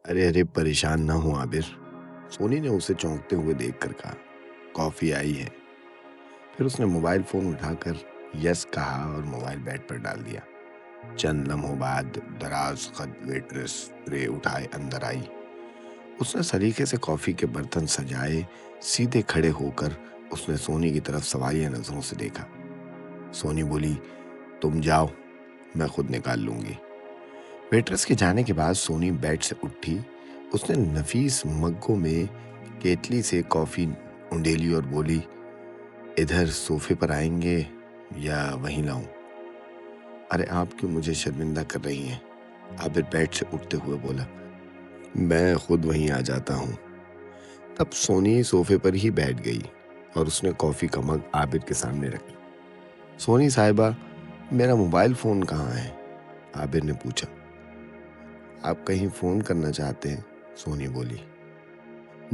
ارے ارے پریشان نہ ہو عابر، سونی نے اسے چونکتے ہوئے دیکھ کر کہا۔ کافی آئی ہے۔ پھر اس نے موبائل فون اٹھا کر یس کہا اور موبائل بیڈ پر ڈال دیا۔ چند لمحوں بعد دراز قد ویٹریس ٹرے اٹھائے اندر آئی۔ اس نے سلیقے سے کافی کے برتن سجائے، سیدھے کھڑے ہو کر اس نے سونی کی طرف سوالیہ نظروں سے دیکھا۔ سونی بولی، تم جاؤ، میں خود نکال لوں گی۔ ویٹرس کے جانے کے بعد سونی بیڈ سے اٹھی۔ اس نے نفیس مگوں میں کیتلی سے کافی انڈیلی اور بولی، ادھر صوفے پر آئیں گے یا وہیں لاؤں؟ ارے آپ کیوں مجھے شرمندہ کر رہی ہیں؟ عابر بیڈ سے اٹھتے ہوئے بولا، میں خود وہیں آ جاتا ہوں۔ تب سونی صوفے پر ہی بیٹھ گئی اور اس نے کافی کا مگ عابر کے سامنے رکھا۔ سونی صاحبہ، میرا موبائل فون کہاں ہے؟ عابر نے پوچھا۔ آپ کہیں فون کرنا چاہتے ہیں؟ سونی بولی۔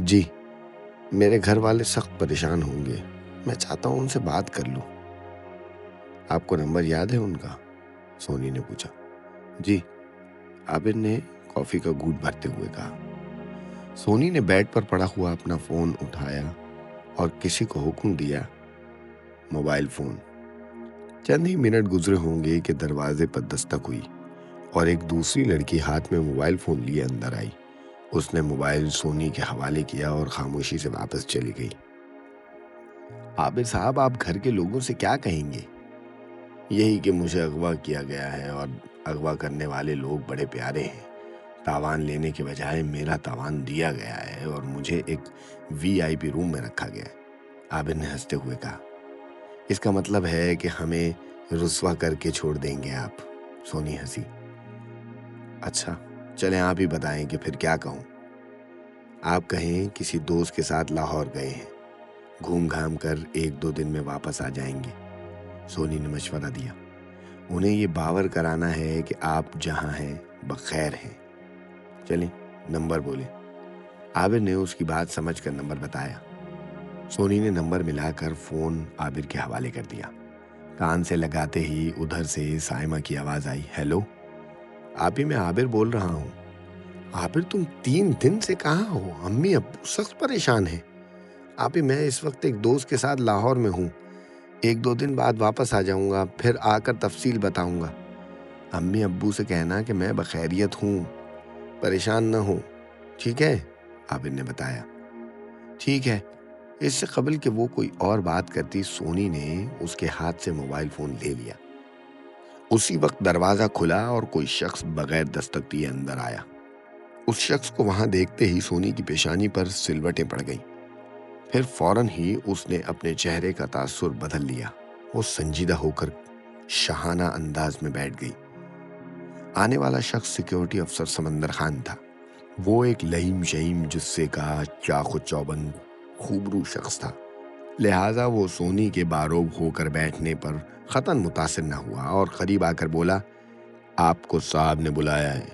جی، میرے گھر والے سخت پریشان ہوں گے، میں چاہتا ہوں ان سے بات کر لوں۔ آپ کو نمبر یاد ہے ان کا؟ سونی نے پوچھا۔ جی، عابر نے کافی کا گھونٹ بھرتے ہوئے کہا۔ سونی نے بیڈ پر پڑا ہوا اپنا فون اٹھایا اور کسی کو حکم دیا، موبائل فون۔ چند ہی منٹ گزرے ہوں گے کہ دروازے پر دستک ہوئی اور ایک دوسری لڑکی ہاتھ میں موبائل فون لیے اندر آئی۔ اس نے موبائل سونی کے حوالے کیا اور خاموشی سے واپس چلی گئی۔ عابر صاحب، آپ گھر کے لوگوں سے کیا کہیں گے؟ یہی کہ مجھے اغوا کیا گیا ہے اور اغوا کرنے والے لوگ بڑے پیارے ہیں۔ تاوان لینے کے بجائے میرا تاوان دیا گیا ہے اور مجھے ایک VIP روم میں رکھا گیا ہے۔ عابر نے ہنستے ہوئے کہا۔ اس کا مطلب ہے کہ ہمیں رسوا کر کے چھوڑ دیں گے آپ؟ سونی ہنسی۔ اچھا، چلیں آپ ہی بتائیں کہ پھر کیا کہوں؟ آپ کہیں کسی دوست کے ساتھ لاہور گئے ہیں، گھوم گھام کر 1-2 دن میں واپس آ جائیں گے۔ سونی نے مشورہ دیا۔ انہیں یہ باور کرانا ہے کہ آپ جہاں ہیں بخیر ہیں۔ چلیں نمبر بولیں۔ عابر نے اس کی بات سمجھ کر نمبر بتایا۔ سونی نے نمبر ملا کر فون عابر کے حوالے کر دیا۔ کان سے لگاتے ہی ادھر سے سائمہ کی آواز آئی، ہیلو آپ ہی، میں عابر بول رہا ہوں۔ عابر، تم 3 دن سے کہاں ہو؟ امی ابو سخت پریشان ہیں۔ آپ ہی، میں اس وقت ایک دوست کے ساتھ لاہور میں ہوں، 1-2 دن بعد واپس آ جاؤں گا، پھر آ کر تفصیل بتاؤں گا۔ امی ابو سے کہنا کہ میں بخیریت ہوں، پریشان نہ ہو، ٹھیک ہے؟ عابر نے بتایا۔ ٹھیک ہے۔ اس سے قبل کہ وہ کوئی اور بات کرتی، سونی نے اس کے ہاتھ سے موبائل فون لے لیا۔ اسی وقت دروازہ کھلا اور کوئی شخص بغیر دستک دیے اندر آیا۔ اس شخص کو وہاں دیکھتے ہی سونی کی پیشانی پر سلوٹیں پڑ گئیں۔ پھر فوراً ہی اس نے اپنے چہرے کا تاثر بدل لیا۔ وہ سنجیدہ ہو کر شاہانہ انداز میں بیٹھ گئی۔ آنے والا شخص سیکیورٹی افسر سمندر خان تھا۔ وہ ایک لئیم شئیم جثے کا چاق و چوبند خوبرو شخص تھا، لہٰذا وہ سونی کے باروب ہو کر بیٹھنے پر قطعاً متاثر نہ ہوا اور قریب آ کر بولا، آپ کو صاحب نے بلایا ہے۔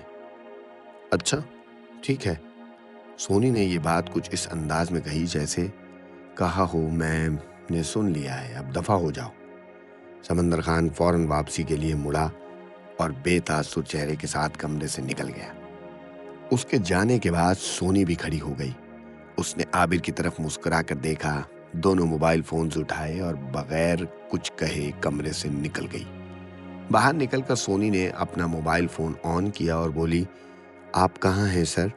اچھا، ٹھیک ہے۔ سونی نے یہ بات کچھ اس انداز میں کہی جیسے کہا ہو، میں نے سن لیا ہے، اب دفع ہو جاؤ۔ سمندر خان فوراً واپسی کے لیے مڑا اور بے تاثر چہرے کے ساتھ کمرے سے نکل گیا۔ اس کے جانے کے بعد سونی بھی کھڑی ہو گئی۔ اس نے عابر کی طرف مسکرا کر دیکھا، دونوں موبائل فونز اٹھائے اور بغیر کچھ کہے کمرے سے نکل گئی۔ باہر نکل کر سونی نے اپنا موبائل فون آن کیا اور بولی، آپ کہاں ہیں سر؟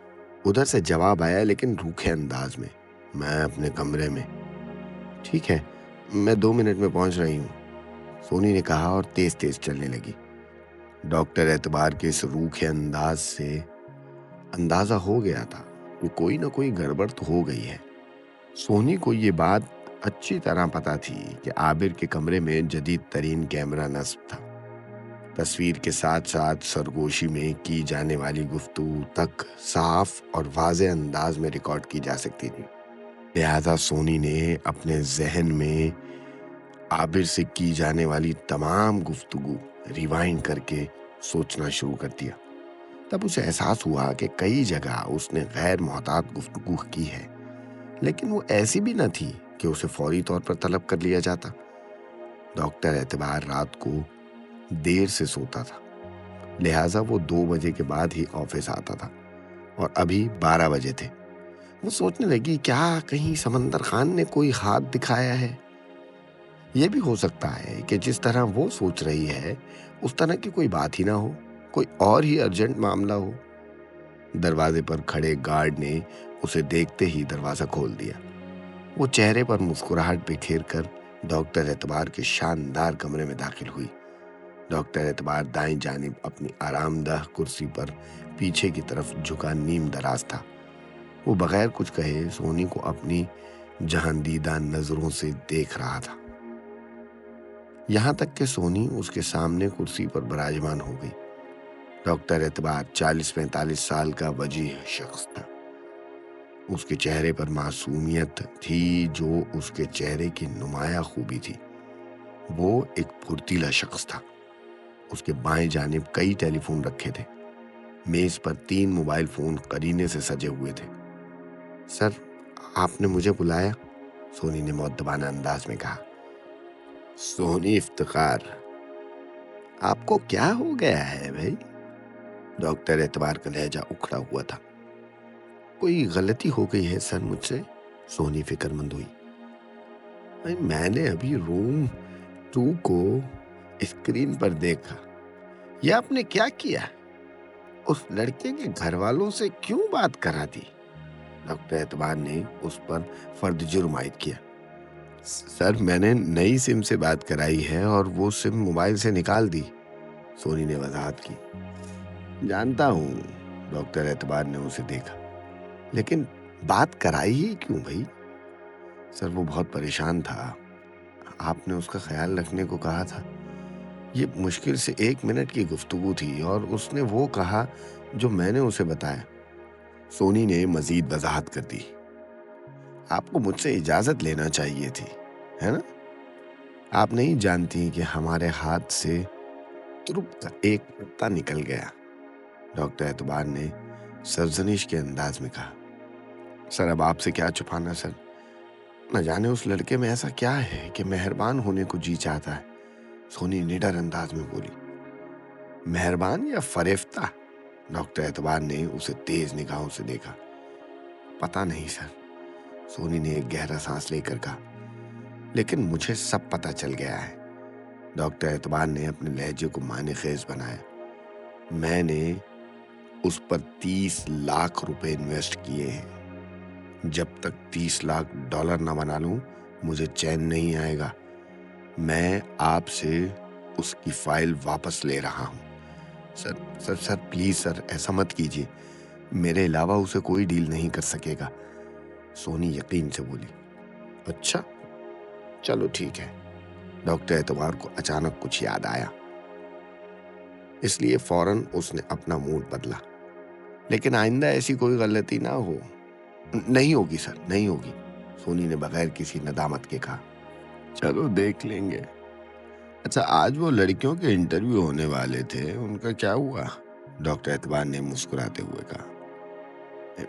ادھر سے جواب آیا لیکن روکھے انداز میں، میں اپنے کمرے میں۔ ٹھیک ہے، میں 2 منٹ میں پہنچ رہی ہوں، سونی نے کہا اور تیز تیز چلنے لگی۔ ڈاکٹر اعتبار کے اس روکھے انداز سے اندازہ ہو گیا تھا کہ کوئی نہ کوئی گڑبڑ تو ہو گئی ہے۔ سونی کو یہ بات اچھی طرح پتا تھی کہ عابر کے کمرے میں جدید ترین کیمرہ نصب تھا۔ تصویر کے ساتھ ساتھ سرگوشی میں کی جانے والی گفتگو تک صاف اور واضح انداز میں ریکارڈ کی جا سکتی تھی۔ لہٰذا سونی نے اپنے ذہن میں عابر سے کی جانے والی تمام گفتگو ریوائنڈ کر کے سوچنا شروع کر دیا۔ تب اسے احساس ہوا کہ کئی جگہ اس نے غیر محتاط گفتگو کی ہے، لیکن وہ ایسی بھی نہ تھی کہ اسے فوری طور پر طلب کر لیا جاتا۔ ڈاکٹر اعتبار رات کو دیر سے سوتا تھا، لہٰذا وہ 2 بجے کے بعد ہی آفس آتا تھا۔ اور ابھی 12 بجے تھے۔ وہ سوچنے لگی کیا کہیں سمندر خان نے کوئی ہاتھ دکھایا ہے؟ یہ بھی ہو سکتا ہے کہ جس طرح وہ سوچ رہی ہے اس طرح کی کوئی بات ہی نہ ہو، کوئی اور ہی ارجنٹ معاملہ ہو۔ دروازے پر کھڑے گارڈ نے اسے دیکھتے ہی دروازہ کھول دیا۔ وہ چہرے پر مسکراہٹ بکھیر کر ڈاکٹر اعتبار کے شاندار کمرے میں داخل ہوئی۔ ڈاکٹر اعتبار دائیں جانب اپنی آرام دہ کرسی پر پیچھے کی طرف جھکا نیم دراز تھا۔ وہ بغیر کچھ کہے سونی کو اپنی جہاندیدہ نظروں سے دیکھ رہا تھا، یہاں تک کہ سونی اس کے سامنے کرسی پر براجمان ہو گئی۔ ڈاکٹر اعتبار 40-45 سال کا وجیح شخص تھا۔ اس کے چہرے پر معصومیت تھی جو اس کے چہرے کی نمایاں خوبی تھی۔ وہ ایک پھرتیلا شخص تھا۔ اس کے بائیں جانب کئی ٹیلی فون رکھے تھے۔ میز پر 3 موبائل فون قرینے سے سجے ہوئے تھے۔ سر، آپ نے مجھے بلایا؟ سونی نے مؤدبانہ انداز میں کہا۔ سونی افتخار، آپ کو کیا ہو گیا ہے بھائی؟ ڈاکٹر اعتبار کا لہجہ اکھڑا ہوا تھا۔ کوئی غلطی ہو گئی ہے سر مجھ سے؟ سونی فکر مند ہوئی۔ میں نے ابھی روم 2 کو اسکرین پر دیکھا۔ یہ آپ نے کیا کیا؟ اس لڑکے کے گھر والوں سے کیوں بات کرا دی؟ ڈاکٹر اعتبار نے اس پر فرد جرم عائد کیا۔ سر، میں نے نئی سم سے بات کرائی ہے اور وہ سم موبائل سے نکال دی، سونی نے وضاحت کی۔ جانتا ہوں، ڈاکٹر اعتبار نے اسے دیکھا، لیکن بات کرائی ہی کیوں بھائی؟ سر، وہ بہت پریشان تھا، آپ نے اس کا خیال رکھنے کو کہا تھا۔ یہ مشکل سے 1 منٹ کی گفتگو تھی اور اس نے وہ کہا جو میں نے اسے بتایا۔ سونی نے مزید وضاحت کر دی۔ آپ کو مجھ سے اجازت لینا چاہیے تھی، ہے نا؟ آپ نہیں جانتی کہ ہمارے ہاتھ سے ترپ کا ایک پتا نکل گیا، ڈاکٹر اعتبار نے سرزنش کے انداز میں کہا۔ سر، اب آپ سے کیا چھپانا سر، نہ جانے اس لڑکے میں ایسا کیا ہے کہ مہربان ہونے کو جی چاہتا ہے، سونی نڈر انداز میں بولی۔ مہربان یا فریفتہ؟ ڈاکٹر اعتبار نے اسے تیز نگاہوں سے دیکھا۔ پتہ نہیں سر، سونی نے ایک گہرا سانس لے کر کہا، لیکن مجھے سب پتہ چل گیا ہے۔ ڈاکٹر اعتبار نے اپنے لہجے کو معنی خیز بنایا۔ میں نے اس پر 30 لاکھ روپے انویسٹ کیے ہیں۔ جب تک 30 لاکھ ڈالر نہ بنا لوں مجھے چین نہیں آئے گا۔ میں آپ سے اس کی فائل واپس لے رہا ہوں۔ سر پلیز سر، ایسا مت کیجیے، میرے علاوہ اسے کوئی ڈیل نہیں کر سکے گا، سونی یقین سے بولی۔ اچھا، چلو ٹھیک ہے۔ ڈاکٹر اعتبار کو اچانک کچھ یاد آیا، اس لیے فوراً اس نے اپنا موڈ بدلا۔ لیکن آئندہ ایسی کوئی غلطی نہ ہو۔ نہیں ہوگی سر، نہیں ہوگی، سونی نے بغیر کسی ندامت کے کہا۔ چلو دیکھ لیں گے۔ اچھا، آج وہ لڑکیوں کے انٹرویو ہونے والے تھے، ان کا کیا ہوا؟ ڈاکٹر اعتبار نے مسکراتے ہوئے کہا۔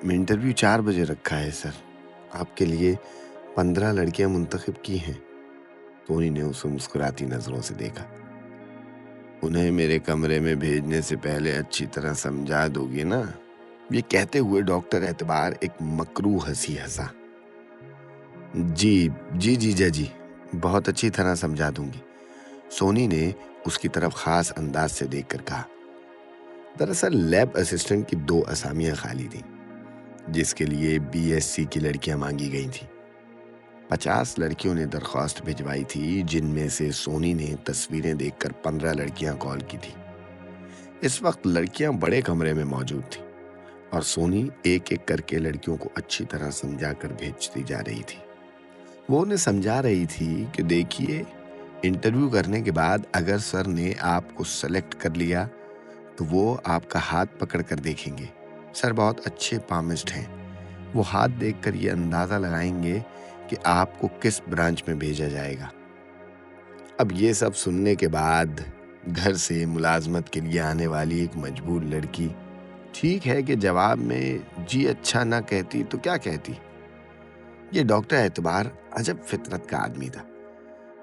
انٹرویو 4 بجے رکھا ہے سر، آپ کے لیے 15 لڑکیاں منتخب کی ہیں، سونی نے اسے مسکراتی نظروں سے دیکھا۔ انہیں میرے کمرے میں بھیجنے سے پہلے اچھی طرح سمجھا دو گی نا؟ یہ کہتے ہوئے ڈاکٹر اعتبار ایک مکروہ ہنسی ہنسا۔ جی جیجا جی، بہت اچھی طرح سمجھا دوں گی، سونی نے اس کی طرف خاص انداز سے دیکھ کر کہا۔ دراصل لیب اسسٹنٹ کی 2 اسامیاں خالی تھیں، جس کے لیے BSc کی لڑکیاں مانگی گئی تھیں۔ 50 لڑکیوں نے درخواست بھجوائی تھی، جن میں سے سونی نے تصویریں دیکھ کر 15 لڑکیاں کال کی تھی۔ اس وقت لڑکیاں بڑے کمرے میں موجود تھیں اور سونی ایک ایک کر کے لڑکیوں کو اچھی طرح سمجھا کر بھیجتی جا رہی تھی۔ وہ انہیں سمجھا رہی تھی کہ دیکھیے، انٹرویو کرنے کے بعد اگر سر نے آپ کو سلیکٹ کر لیا تو وہ آپ کا ہاتھ پکڑ کر دیکھیں گے۔ سر بہت اچھے پامسٹ ہیں، وہ ہاتھ دیکھ کر یہ اندازہ لگائیں گے کہ آپ کو کس برانچ میں بھیجا جائے گا۔ اب یہ سب سننے کے بعد گھر سے ملازمت کے لیے آنے والی ایک مجبور لڑکی ٹھیک ہے کہ جواب میں جی اچھا نہ کہتی تو کیا کہتی؟ یہ ڈاکٹر اعتبار عجب فطرت کا آدمی تھا۔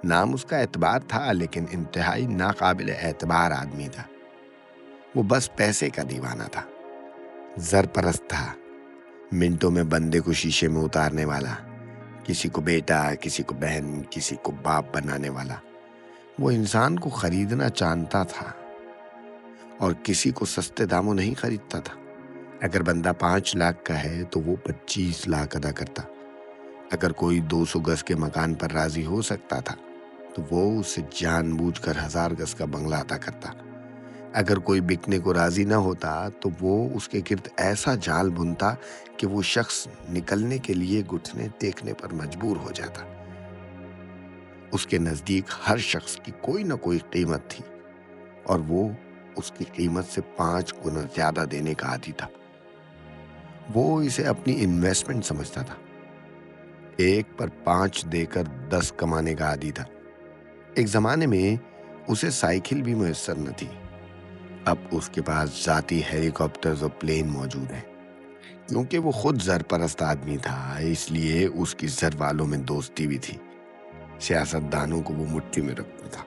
نام اس کا اعتبار تھا، لیکن انتہائی ناقابل اعتبار آدمی تھا۔ وہ بس پیسے کا دیوانہ تھا۔ زر پرست تھا، منٹوں میں بندے کو شیشے میں اتارنے والا، کسی کو بیٹا، کسی کو بہن، کسی کو باپ بنانے والا۔ وہ انسان کو خریدنا جانتا تھا اور کسی کو سستے داموں نہیں خریدتا تھا۔ اگر بندہ 5 لاکھ کا ہے تو وہ 25 لاکھ ادا کرتا۔ اگر کوئی 200 گز کے مکان پر راضی ہو سکتا تھا تو وہ اسے جان بوجھ کر 1000 گز کا بنگلہ عطا کرتا۔ اگر کوئی بکنے کو راضی نہ ہوتا تو وہ اس کے گرد ایسا جال بنتا کہ وہ شخص نکلنے کے لیے گھٹنے ٹیکنے پر مجبور ہو جاتا۔ اس کے نزدیک ہر شخص کی کوئی نہ کوئی قیمت تھی اور وہ اس کی قیمت سے 5 گنا زیادہ دینے کا عادی تھا۔ وہ اسے اپنی انویسٹمنٹ سمجھتا تھا۔ 1 پر 5 دے کر 10 کمانے کا عادی تھا۔ ایک زمانے میں اسے سائیکل بھی میسر نہ تھی، اب اس کے پاس ذاتی ہیلی کاپٹرز اور پلین موجود ہیں۔ کیونکہ وہ خود زر پرست آدمی تھا، اس لیے اس کی زر والوں میں دوستی بھی تھی۔ سیاست دانوں کو وہ مٹھی میں رکھتا تھا۔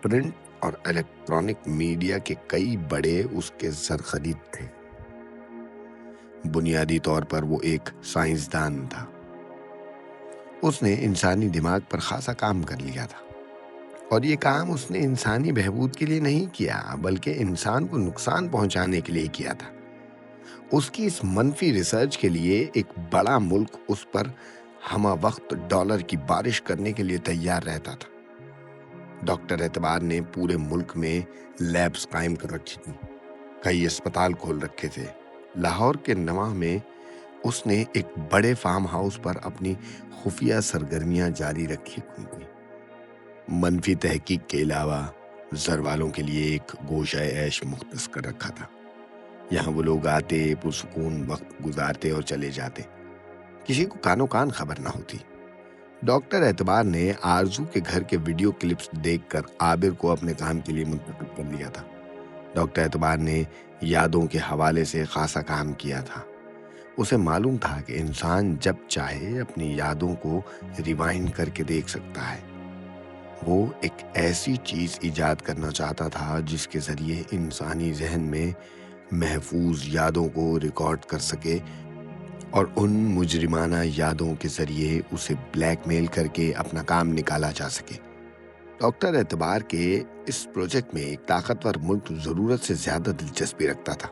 پرنٹ اور الیکٹرانک میڈیا کے کئی بڑے اس کے زر خرید تھے۔ بنیادی طور پر وہ ایک سائنسدان تھا۔ اس نے انسانی دماغ پر خاصا کام کر لیا تھا، اور یہ کام اس نے انسانی بہبود کے لیے نہیں کیا بلکہ انسان کو نقصان پہنچانے کے لیے کیا تھا۔ اس کی اس منفی ریسرچ کے لیے ایک بڑا ملک اس پر ہمہ وقت ڈالر کی بارش کرنے کے لیے تیار رہتا تھا۔ ڈاکٹر اعتبار نے پورے ملک میں لیبز قائم کر رکھی تھی، کئی اسپتال کھول رکھے تھے۔ لاہور کے نواں میں اس نے ایک بڑے فارم ہاؤس پر اپنی خفیہ سرگرمیاں جاری رکھی ہوئی تھیں۔ منفی تحقیق کے علاوہ زر والوں کے لیے ایک گوشہ عیش مختص کر رکھا تھا۔ یہاں وہ لوگ آتے، پرسکون وقت گزارتے اور چلے جاتے، کسی کو کانوں کان خبر نہ ہوتی۔ ڈاکٹر اعتبار نے آرزو کے گھر کے ویڈیو کلپس دیکھ کر عابر کو اپنے کام کے لیے منتخب کر لیا تھا۔ ڈاکٹر اعتبار نے یادوں کے حوالے سے خاصا کام کیا تھا۔ اسے معلوم تھا کہ انسان جب چاہے اپنی یادوں کو ریوائنڈ کر کے دیکھ سکتا ہے۔ وہ ایک ایسی چیز ایجاد کرنا چاہتا تھا جس کے ذریعے انسانی ذہن میں محفوظ یادوں کو ریکارڈ کر سکے اور ان مجرمانہ یادوں کے ذریعے اسے بلیک میل کر کے اپنا کام نکالا جا سکے۔ ڈاکٹر اعتبار کے اس پروجیکٹ میں ایک طاقتور ملک ضرورت سے زیادہ دلچسپی رکھتا تھا۔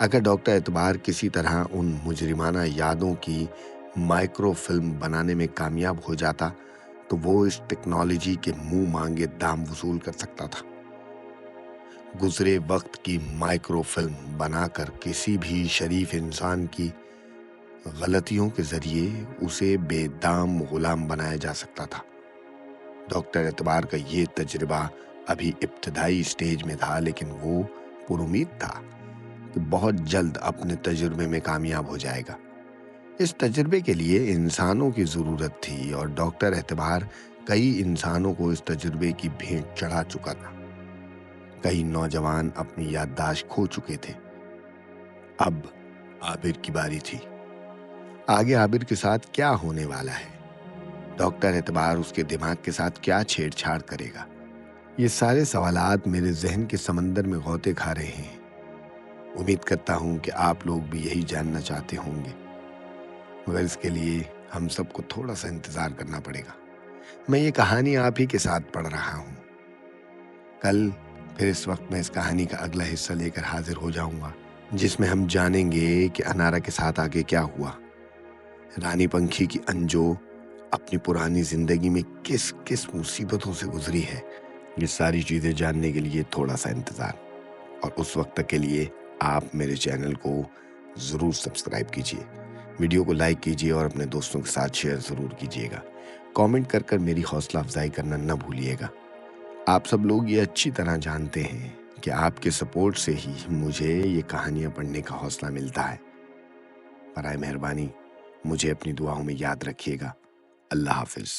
اگر ڈاکٹر اعتبار کسی طرح ان مجرمانہ یادوں کی مائکرو فلم بنانے میں کامیاب ہو جاتا تو وہ اس ٹیکنالوجی کے منہ مانگے دام وصول کر سکتا تھا۔ گزرے وقت کی مائکرو فلم بنا کر کسی بھی شریف انسان کی غلطیوں کے ذریعے اسے بے دام غلام بنایا جا سکتا تھا۔ ڈاکٹر اعتبار کا یہ تجربہ ابھی ابتدائی سٹیج میں تھا، لیکن وہ پر امید تھا کہ بہت جلد اپنے تجربے میں کامیاب ہو جائے گا۔ اس تجربے کے لیے انسانوں کی ضرورت تھی اور ڈاکٹر اعتبار کئی انسانوں کو اس تجربے کی بھیٹ چڑھا چکا تھا۔ کئی نوجوان اپنی یادداشت کھو چکے تھے۔ اب عابر کی باری تھی۔ آگے عابر کے ساتھ کیا ہونے والا ہے؟ ڈاکٹر اعتبار اس کے دماغ کے ساتھ کیا چھیڑ چھاڑ کرے گا؟ یہ سارے سوالات میرے ذہن کے سمندر میں غوطے کھا رہے ہیں۔ امید کرتا ہوں کہ آپ لوگ بھی یہی جاننا چاہتے ہوں گے، مگر اس کے لیے ہم سب کو تھوڑا سا انتظار کرنا پڑے گا۔ میں یہ کہانی آپ ہی کے ساتھ پڑھ رہا ہوں۔ کل پھر اس وقت میں اس کہانی کا اگلا حصہ لے کر حاضر ہو جاؤں گا، جس میں ہم جانیں گے کہ انارا کے ساتھ آگے کیا ہوا۔ رانی پنکھی کی انجو اپنی پرانی زندگی میں کس کس مصیبتوں سے گزری ہے، یہ ساری چیزیں جاننے کے لیے تھوڑا سا انتظار، اور اس وقت تک کے لیے آپ میرے چینل کو ضرور سبسکرائب کیجیے، ویڈیو کو لائک کیجیے اور اپنے دوستوں کے ساتھ شیئر ضرور کیجیے گا۔ کامنٹ کر کر میری حوصلہ افزائی کرنا نہ بھولیے گا۔ آپ سب لوگ یہ اچھی طرح جانتے ہیں کہ آپ کے سپورٹ سے ہی مجھے یہ کہانیاں پڑھنے کا حوصلہ ملتا ہے۔ برائے مہربانی مجھے اپنی دعاؤں میں یاد رکھیے گا۔ اللہ حافظ۔